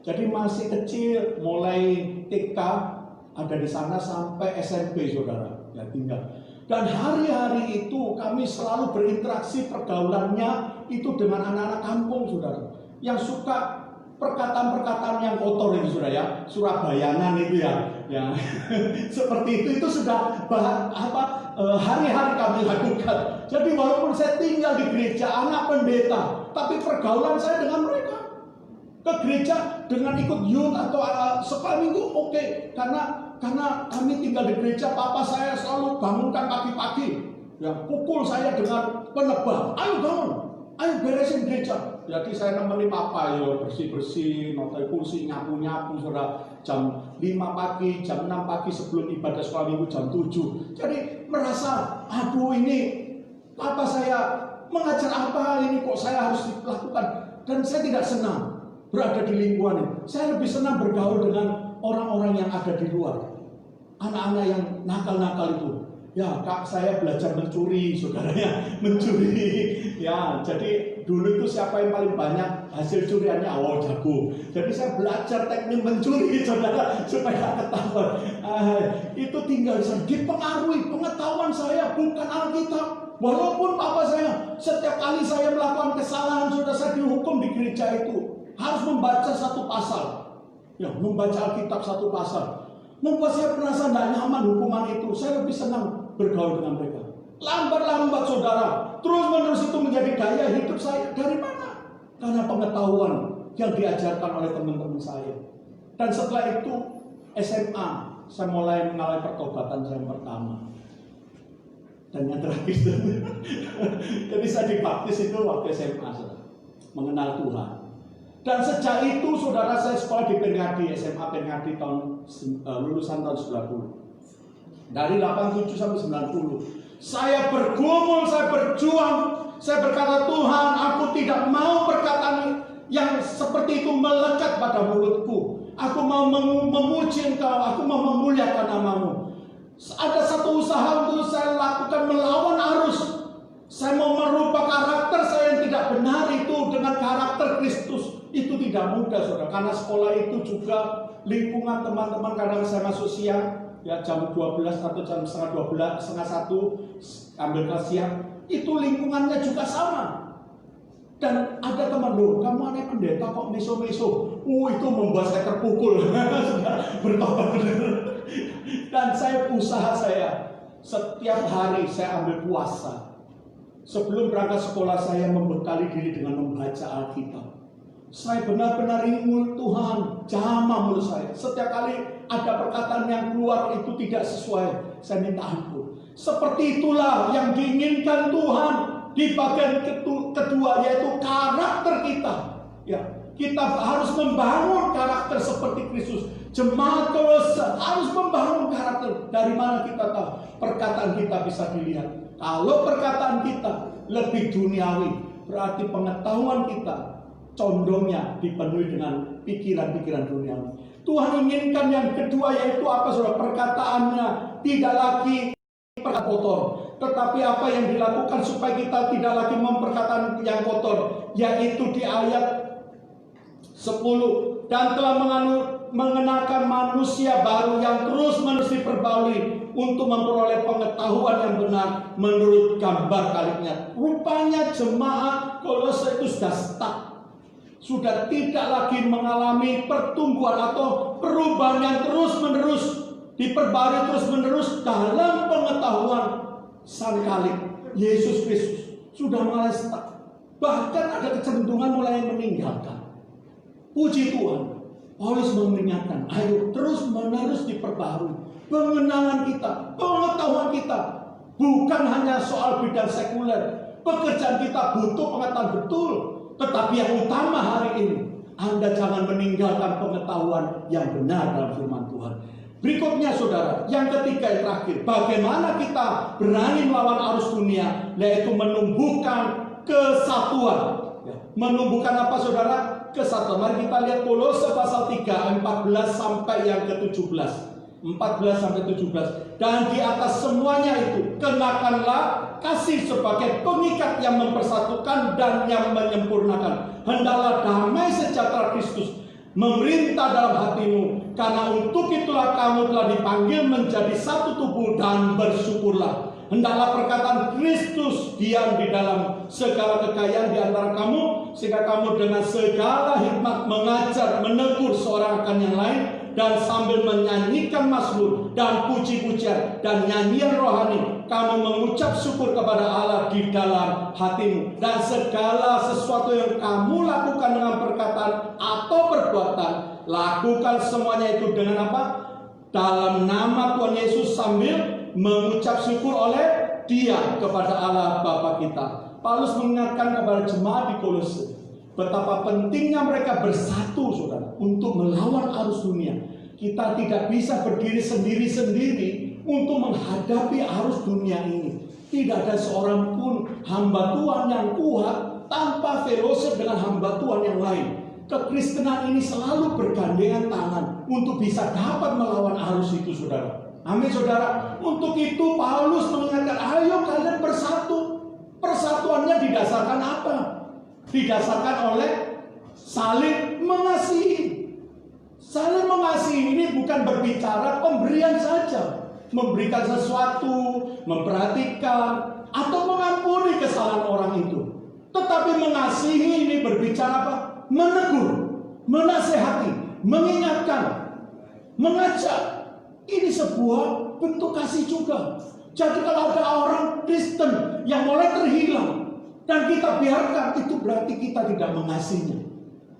Jadi masih kecil, mulai TK ada di sana sampai SMP, saudara, ya tinggal. Dan hari-hari itu kami selalu berinteraksi, pergaulannya itu dengan anak-anak kampung, saudara, yang suka perkataan-perkataan yang kotor itu, saudara ya, Surabayanan itu ya, seperti itu sudah hari-hari kami lakukan. Jadi walaupun saya tinggal di gereja, anak pendeta, tapi pergaulan saya dengan mereka. Ke gereja dengan ikut youth atau sekolah minggu oke. Karena kami tinggal di gereja, papa saya selalu bangunkan pagi-pagi, ya, pukul saya dengan penebal, ayo bangun, ayo beresin gereja. Jadi saya nemeni papa, ya, bersih-bersih, notai kursi, nyapu-nyapu, saudara, jam 5 pagi, jam 6 pagi sebelum ibadah sekolah minggu jam 7. Jadi merasa, aduh ini papa saya mengajar apa ini kok saya harus dilakukan. Dan saya tidak senang berada di lingkungan ini. Saya lebih senang bergaul dengan orang-orang yang ada di luar. Anak-anak yang nakal-nakal itu. Ya, kak saya belajar mencuri, saudaranya mencuri. Ya, jadi dulu itu siapa yang paling banyak hasil curiannya, jago. Jadi saya belajar teknik mencuri, saudara, supaya ketahuan. Itu tinggal dipengaruhi pengetahuan saya, bukan Alkitab. Walaupun papa saya setiap kali saya melakukan kesalahan, sudah saya dihukum di gereja itu harus membaca satu pasal, ya, membaca Alkitab satu pasal, membuat saya merasa tidak nyaman hukuman itu. Saya lebih senang bergaul dengan mereka. Lambat-lambat, saudara, terus-menerus itu menjadi gaya hidup saya. Dari mana? Karena pengetahuan yang diajarkan oleh teman-teman saya. Dan setelah itu SMA, saya mulai mengalami pertobatan saya yang pertama. Dan yang terakhir, jadi saya dibaptis itu waktu SMA, saudara, mengenal Tuhan. Dan sejak itu, saudara, saya sekolah di Pengadi, SMA Pengadi lulusan tahun 90. Dari 87 sampai 90. Saya bergumul, saya berjuang, saya berkata, Tuhan, aku tidak mau perkataan yang seperti itu melekat pada mulutku. Aku mau memuji Engkau, aku mau memuliakan nama-Mu. Ada satu usaha untuk saya lakukan melawan arus. Saya mau merubah karakter saya yang tidak benar itu dengan karakter Kristus. Itu tidak mudah, saudara, karena sekolah itu juga lingkungan teman-teman. Kadang saya masuk siang, ya jam 12 atau jam setengah 12, setengah 1 ambil kelas siang. Itu lingkungannya juga sama. Dan ada teman, loh, kamu aneh pendeta kok meso-meso. Itu membuat saya terpukul. Bertobat benar. Dan usaha saya setiap hari saya ambil puasa. Sebelum berangkat sekolah saya membekali diri dengan membaca Alkitab. Saya benar-benar ingin Tuhan jamah mulut saya. Setiap kali ada perkataan yang keluar itu tidak sesuai, saya minta ampun. Seperti itulah yang diinginkan Tuhan di bagian kedua, yaitu karakter kita. Ya, kita harus membangun karakter seperti Kristus. Jemaat Kolose harus membangun karakter. Dari mana kita tahu? Perkataan kita bisa dilihat. Kalau perkataan kita lebih duniawi, berarti pengetahuan kita condongnya dipenuhi dengan pikiran-pikiran duniawi. Tuhan inginkan yang kedua, yaitu apa, saudara? Perkataannya tidak lagi perkataan kotor, tetapi apa yang dilakukan supaya kita tidak lagi memperkataan yang kotor, yaitu di ayat 10, dan telah mengenakan manusia baru yang terus-menerus diperbarui untuk memperoleh pengetahuan yang benar menurut gambar kaliknya. Rupanya jemaat Kolose itu sudah stuck, sudah tidak lagi mengalami pertumbuhan atau perubahan yang terus-menerus diperbarui terus-menerus dalam pengetahuan Sang Khalik Yesus Kristus. Sudah mulai stuck, bahkan ada kecenderungan mulai meninggalkan. Puji Tuhan, Paulus mengingatkan, ayo terus-menerus diperbarui pengenalan kita, pengetahuan kita. Bukan hanya soal bidang sekuler. Pekerjaan kita butuh pengetahuan betul. Tetapi yang utama hari ini, Anda jangan meninggalkan pengetahuan yang benar dalam firman Tuhan. Berikutnya saudara, yang ketiga yang terakhir, bagaimana kita berani melawan arus dunia, yaitu menumbuhkan kesatuan. Menumbuhkan apa saudara? Kesatuan. Mari kita lihat Kolose pasal 3, 14 sampai yang ke-17. 14 sampai 17. Dan di atas semuanya itu, kenakanlah kasih sebagai pengikat yang mempersatukan dan yang menyempurnakan. Hendaklah damai sejahtera Kristus memerintah dalam hatimu, karena untuk itulah kamu telah dipanggil menjadi satu tubuh, dan bersyukurlah. Hendaklah perkataan Kristus diam di dalam segala kekayaan di antara kamu, sehingga kamu dengan segala hikmat mengajar, menegur seorang akan yang lain, dan sambil menyanyikan mazmur dan puji-pujian dan nyanyian rohani, kamu mengucap syukur kepada Allah di dalam hatimu. Dan segala sesuatu yang kamu lakukan dengan perkataan atau perbuatan, lakukan semuanya itu dengan apa? Dalam nama Tuhan Yesus, sambil mengucap syukur oleh Dia kepada Allah Bapa kita. Paulus mengingatkan kepada jemaat di Kolose betapa pentingnya mereka bersatu, saudara, untuk melawan arus dunia. Kita tidak bisa berdiri sendiri-sendiri untuk menghadapi arus dunia ini. Tidak ada seorang pun hamba Tuhan yang kuat tanpa fellowship dengan hamba Tuhan yang lain. Kekristenan ini selalu bergandengan tangan untuk bisa dapat melawan arus itu, saudara. Amin, saudara. Untuk itu Paulus mengingatkan, ayo kalian bersatu. Persatuannya didasarkan apa? Didasarkan oleh saling mengasihi. Saling mengasihi ini bukan berbicara pemberian saja, memberikan sesuatu, memperhatikan, atau mengampuni kesalahan orang itu. Tetapi mengasihi ini berbicara apa? Menegur, menasehati, mengingatkan, mengajak. Ini sebuah bentuk kasih juga. Jadi kalau ada orang Kristen yang mulai terhilang dan kita biarkan, itu berarti kita tidak mengasihinya.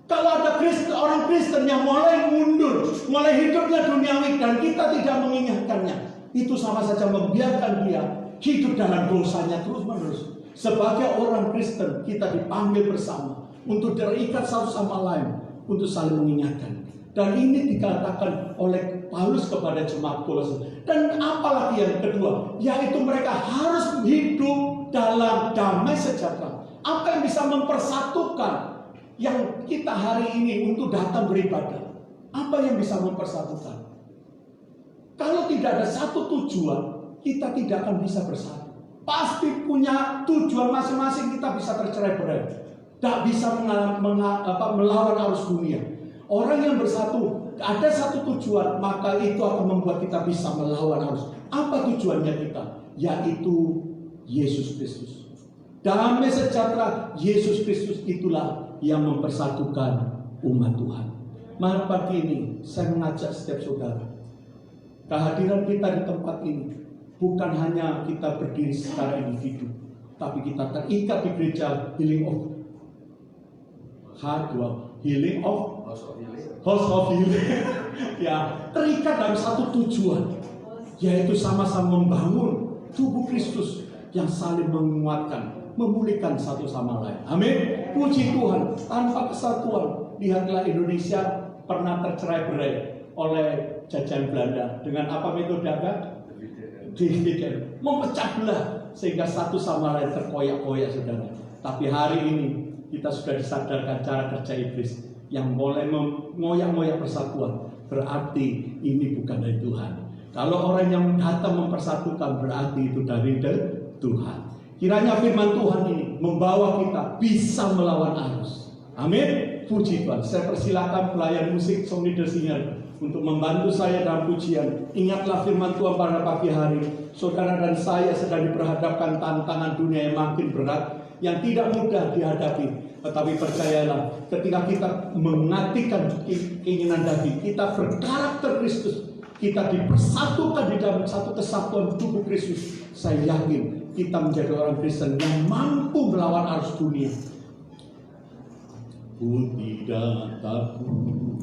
Kalau ada orang Kristen yang mulai mundur, mulai hidupnya duniawi dan kita tidak mengingatkannya, itu sama saja membiarkan dia hidup dalam dosanya terus-menerus. Sebagai orang Kristen, kita dipanggil bersama untuk terikat satu sama lain, untuk saling mengingatkan. Dan ini dikatakan oleh Paulus kepada jemaat Kolose. Dan apalagi yang kedua, yaitu mereka harus hidup dalam damai sejahtera. Apa yang bisa mempersatukan yang kita hari ini untuk datang beribadah? Apa yang bisa mempersatukan? Kalau tidak ada satu tujuan, kita tidak akan bisa bersatu. Pasti punya tujuan masing-masing, kita bisa tercerai-berai. Tidak bisa melawan arus dunia. Orang yang bersatu, ada satu tujuan, maka itu akan membuat kita bisa melawan arus. Apa tujuannya kita? Yaitu Yesus Kristus. Damai sejahtera Yesus Kristus itulah yang mempersatukan umat Tuhan. Mari pagi ini saya mengajak setiap saudara, kehadiran kita di tempat ini bukan hanya kita berdiri secara individu, tapi kita terikat di gereja House of Healing. Ya, terikat dalam satu tujuan, yaitu sama-sama membangun tubuh Kristus yang saling menguatkan, memulihkan satu sama lain. Amin. Puji Tuhan. Tanpa kesatuan, lihatlah Indonesia pernah tercerai-berai oleh jajahan Belanda dengan apa metode apa? Dividen, memecah belah sehingga satu sama lain terkoyak-koyak, saudara. Tapi hari ini kita sudah disadarkan cara kerja iblis yang mulai mengoyak-ngoyak persatuan. Berarti ini bukan dari Tuhan. Kalau orang yang datang mempersatukan, berarti itu dari Tuhan. Kiranya firman Tuhan ini membawa kita bisa melawan arus. Amin. Puji Tuhan. Saya persilakan pelayan musik Song Leader Singer untuk membantu saya dalam pujian. Ingatlah firman Tuhan pada pagi hari. Saudara dan saya sedang diperhadapkan tantangan dunia yang makin berat, yang tidak mudah dihadapi. Tetapi percayalah, ketika kita mengatikan keinginan daging, kita berkarakter Kristus, kita dipersatukan di dalam satu kesatuan tubuh Kristus, saya yakin kita menjadi orang Kristen yang mampu melawan arus dunia. Ku tidak takut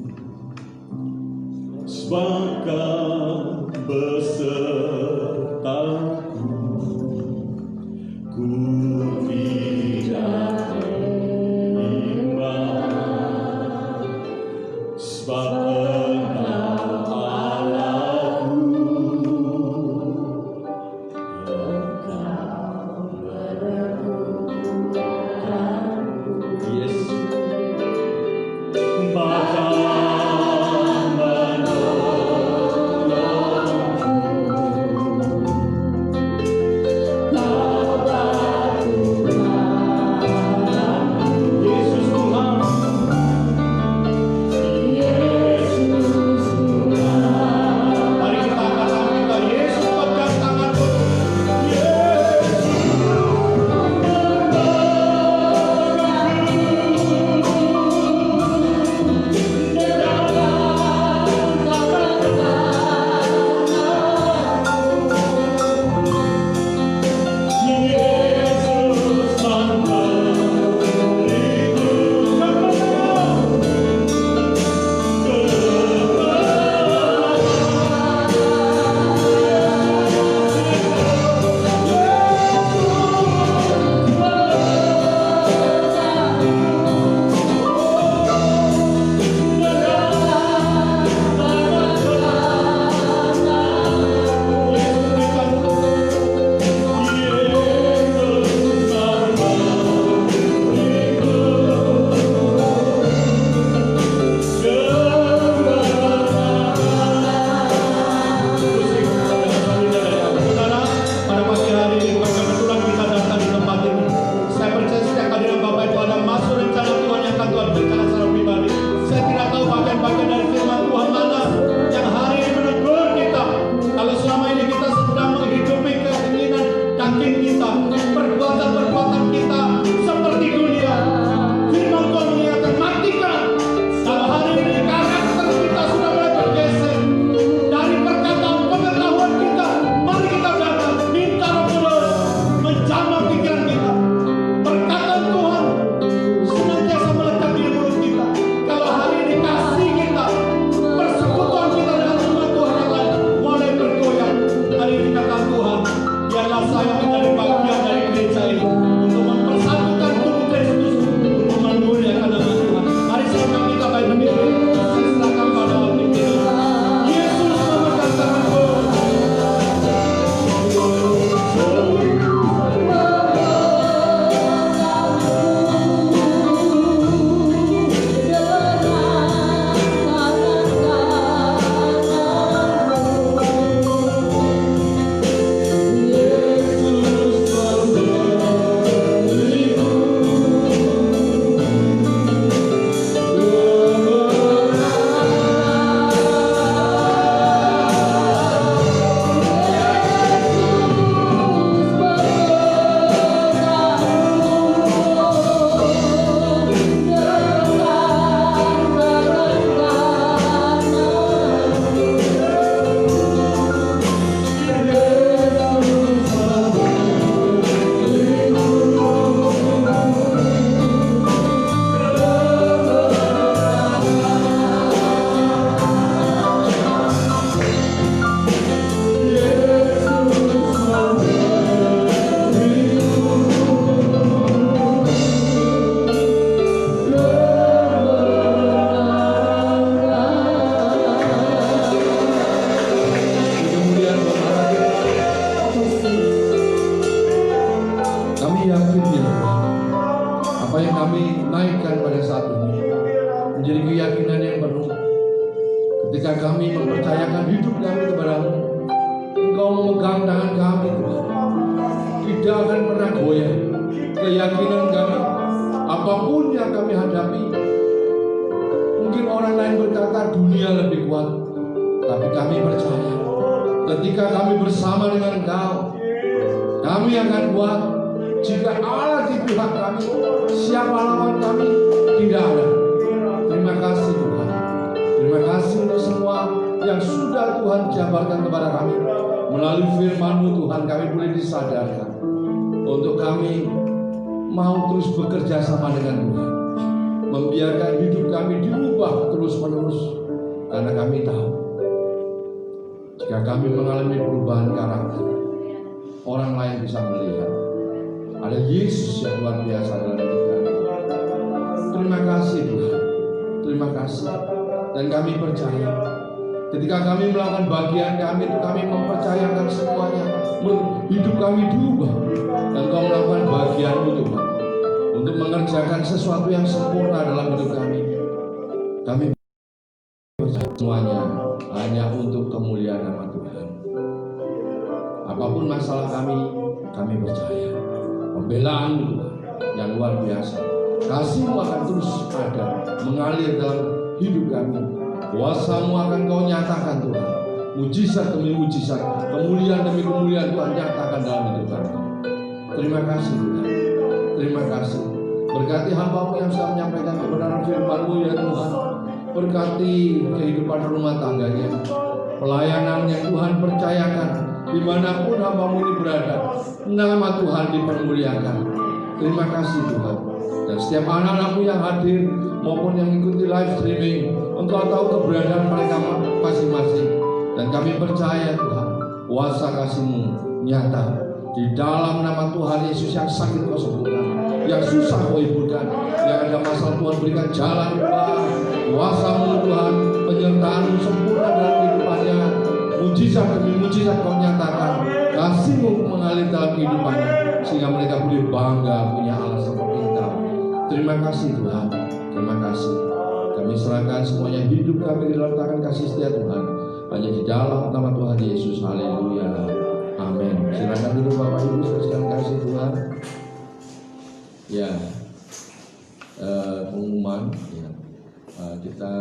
sebagai besertaku, ku tidak beriman, sebab Engkau Allahku, Engkau meneguhkanku. Yes. Bapa Ketika kami mempercayakan hidup kami kepadamu, Engkau memegang tangan kami, Tuhan. Tidak akan pernah goyah keyakinan kami, apapun yang kami hadapi. Mungkin orang lain berkata dunia lebih kuat, tapi kami percaya ketika kami bersama dengan Engkau, kami akan kuat. Jika Allah di pihak kami, siapa lawan kami? Tidak ada. Terima kasih Tuhan. Terima kasih untuk semua yang sudah Tuhan jabarkan kepada kami. Melalui firman-Mu Tuhan, kami boleh disadarkan untuk kami mau terus bekerja sama dengan Tuhan, membiarkan hidup kami diubah terus-menerus, karena kami tahu jika kami mengalami perubahan karakter, orang lain bisa melihat Ada Yesus yang luar biasa dalam hidup kami. Terima kasih Tuhan. Terima kasih. Dan kami percaya ketika kami melakukan bagian kami, itu kami mempercayakan semuanya. Hidup kami diubah. Dan Kau melakukan bagian-Mu Tuhan, untuk mengerjakan sesuatu yang sempurna dalam hidup kami. Kami percaya semuanya hanya untuk kemuliaan nama Tuhan. Apapun masalah kami percaya pembelaan Tuhan yang luar biasa. Kasih-Mu akan terus ada, mengalir dalam hidup kami. Kuasa-Mu akan Kau nyatakan Tuhan. Mujizat demi mujizat, kemuliaan demi kemuliaan Tuhan nyatakan dalam hidup kami. Terima kasih Tuhan. Terima kasih. Berkati hamba-Mu yang sudah menyampaikan kebenaran firman-Mu ya Tuhan. Berkati kehidupan rumah tangganya, pelayanan yang Tuhan percayakan. Dimanapun hamba-Mu ini berada, nama Tuhan dipermuliakan. Terima kasih Tuhan. Dan setiap anak-anak-Mu yang hadir maupun yang mengikuti live streaming, Engkau tahu keberadaan mereka masing-masing. Dan kami percaya Tuhan, kuasa kasih-Mu nyata di dalam nama Tuhan Yesus. Yang sakit Kau sembuhkan, yang susah Kau hidupkan, yang ada masalah Tuhan berikan jalan keluar. Kuasa-Mu Tuhan, penyertaan-Mu sempurna dalam kehidupannya. Mujizat demi mujizat Kau nyatakan. Kasih-Mu mengalir dalam kehidupannya, sehingga mereka boleh bangga punya Allah seperti Engkau. Terima kasih Tuhan. Terima kasih. Kami serahkan semuanya hidup kami di dalam tangan kasih setia Tuhan. Hanya di dalam nama Tuhan Yesus. Haleluya. Amin. Silakan duduk Bapak Ibu sekalian kasih Tuhan. Ya, pengumuman. Ya. Kita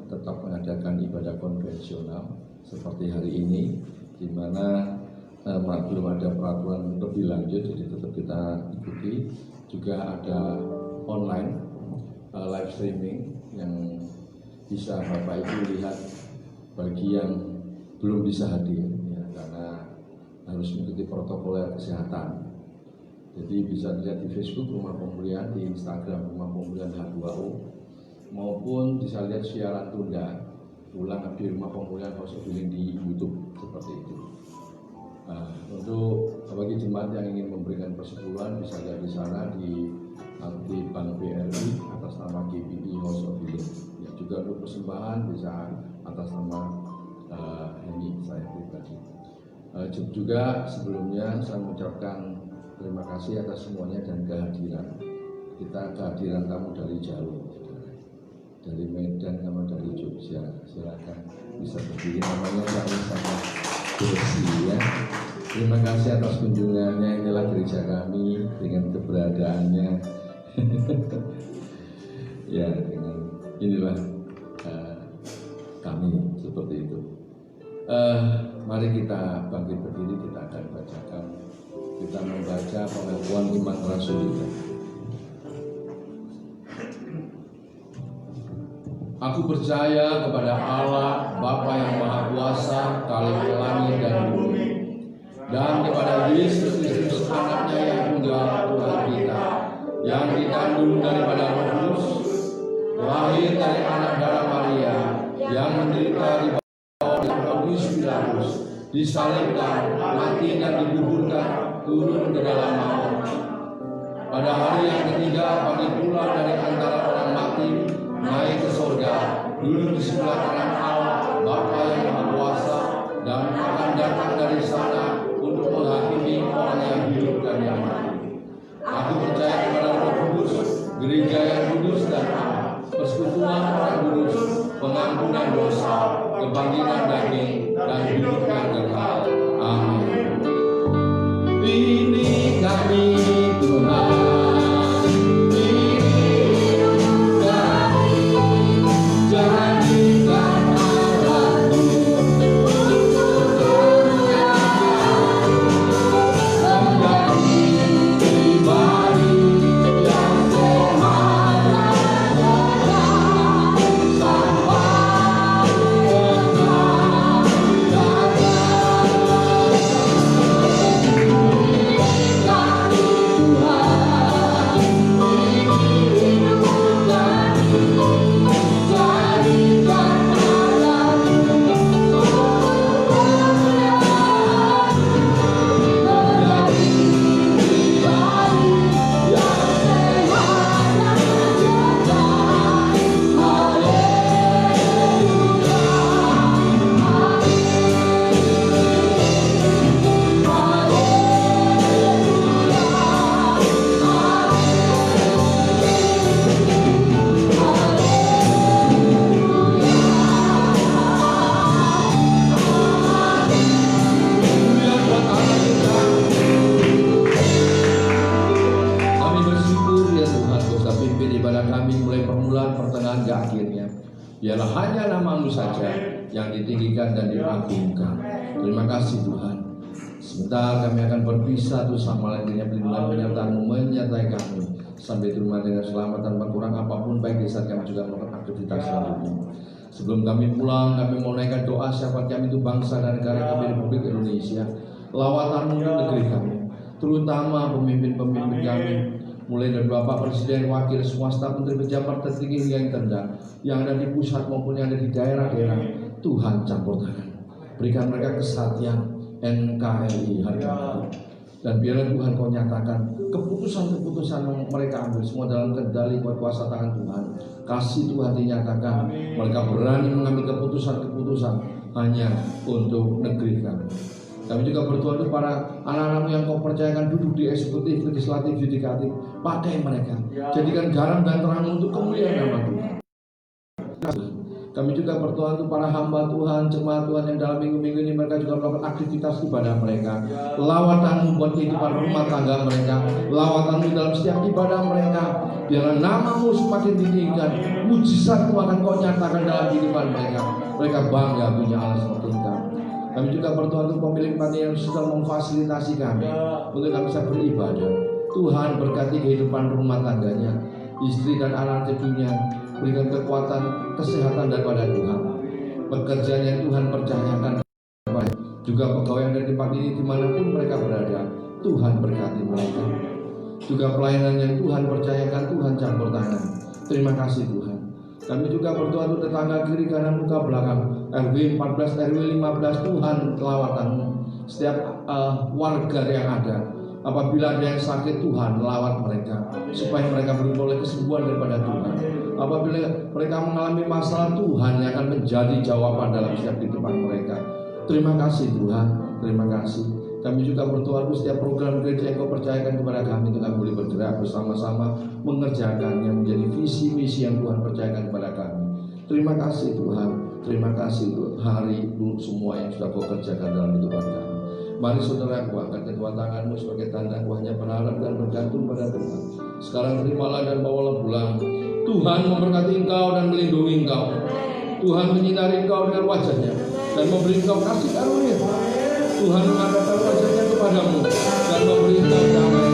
tetap mengadakan ibadah konvensional seperti hari ini, di mana belum ada peraturan lebih lanjut, jadi tetap kita ikuti. Juga ada online live streaming yang bisa Bapak Ibu lihat bagi yang belum bisa hadir, ya, karena harus mengikuti protokol kesehatan. Jadi bisa dilihat di Facebook Rumah Pemulihan, di Instagram Rumah Pemulihan H2O, maupun bisa lihat siaran tunda ulang di Rumah Pemulihan House of Healing di YouTube seperti itu. Untuk bagi jemaat yang ingin memberikan persepuluhan bisa lihat di sana di Bank BRI atas nama GBI House of Healing. Ya, juga untuk persembahan bisa atas nama ini saya pribadi. Juga sebelumnya saya mengucapkan terima kasih atas semuanya dan kehadiran. Kita kehadiran tamu dari jauh, dari Medan sama dari Jogja. Silakan bisa berdiri, namanya Pak Wisata Desi ya. Terima kasih atas kunjungannya. Inilah gereja kami dengan keberadaannya. Ya, dengan inilah kami seperti itu. Mari kita bangkit berdiri, kita akan bacakan. Kita membaca pengakuan iman rasul kita. Aku percaya kepada Allah Bapa yang Maha Kuasa, Khalik langit dan bumi, dan kepada Yesus Kristus anaknya yang tunggal Tuhan kita, yang dikandung daripada Roh Kudus, lahir dari anak darah Maria, yang menderita di bawah Pontius Pilatus, disalibkan, mati dan dikuburkan, turun ke dalam maut. Pada hari yang ketiga bangkit pula dari antara orang mati, naik ke surga, duduk di sebelah kanan Allah Bapa yang Maha Kuasa, dan akan datang dari sana untuk menghakimi orang yang hidup dan yang mati. Aku percaya kepada Roh Kudus, gereja yang kudus dan aman, persekutuan orang kudus, pengampunan dosa, kebangkitan daging, dan hidup yang kekal. Amin. Ini kami Tuhan. kami mulai permulaan, pertengahan, ke akhirnya. Biarlah hanya nama-Mu saja yang ditinggikan dan diagungkan. Terima kasih Tuhan. Sebentar kami akan berpisah Tuhan, sama lainnya perlindungan penyertaan-Mu menyertai kami sampai di rumah dengan selamat tanpa kurang apapun, baik di saat kami juga melakukan aktivitas selanjutnya. Sebelum kami pulang, kami mau naikkan doa syafaat kami itu bangsa dan negara kami Republik Indonesia, lawatan-Mu di negeri kami, terutama pemimpin-pemimpin kami, mulai dari Bapak Presiden, Wakil, swasta, Menteri, pejabat tertinggi hingga yang terendah, yang ada di pusat maupun yang ada di daerah-daerah. Tuhan campur tangan, berikan mereka kesatian NKRI hari ini. Dan biarlah Tuhan Kau nyatakan keputusan-keputusan yang mereka ambil semua dalam kendali kuasa tangan Tuhan. Kasih Tuhan dinyatakan, mereka berani mengambil keputusan-keputusan hanya untuk negeri kami. Kami juga berdoa untuk para anak-anak yang Kau percayakan duduk di eksekutif, legislatif, yudikatif. Pakai mereka, jadikan garam dan terang untuk kemuliaan nama Tuhan. Kami juga berdoa untuk para hamba Tuhan, jemaat Tuhan yang dalam minggu-minggu ini mereka juga melakukan aktivitas ibadah mereka. Lawatan-Mu buat kehidupan rumah tangga mereka, lawatan-Mu dalam setiap ibadah mereka. Biarlah nama-Mu semakin ditinggikan, mujizat-Mu akan Kau nyatakan dalam kehidupan mereka. Mereka bangga punya Allah seperti Engkau. Kami juga berdoa untuk pemilik panti yang sudah memfasilitasi kami untuk kami bisa beribadah. Tuhan berkati kehidupan rumah tangganya, istri dan anak cucunya. Berikan kekuatan, kesehatan daripada Tuhan. Pekerjaan yang Tuhan percayakan juga pegawai yang ada di tempat ini dimanapun mereka berada, Tuhan berkati mereka. Juga pelayanan yang Tuhan percayakan, Tuhan campur tangan. Terima kasih Tuhan. Kami juga berdoa untuk tetangga kiri kanan muka belakang, RW 14, RW 15, Tuhan lawatan-Mu. Setiap warga yang ada, apabila ada yang sakit, Tuhan lawat mereka supaya mereka beroleh kesembuhan daripada Tuhan. Apabila mereka mengalami masalah, Tuhan yang akan menjadi jawaban dalam setiap kehidupan mereka. Terima kasih Tuhan, terima kasih. Kami juga berdoa untuk setiap program gereja yang Kau percayakan kepada kami, untuk kami boleh bergerak bersama-sama mengerjakan yang menjadi visi misi yang Tuhan percayakan kepada kami. Terima kasih Tuhan, terima kasih untuk hari itu semua yang sudah Kau kerjakan dalam kehidupan kami. Mari saudaraku, angkat kedua tanganmu sebagai tanda Kau hanya berharap dan bergantung pada Tuhan. Sekarang terimalah dan bawalah pulang. Tuhan memberkati engkau dan melindungi engkau. Tuhan menyinari engkau dengan wajahnya dan memberi engkau kasih karunia. Tuhan mengangkat wajahnya kepadamu dan memberi engkau damai.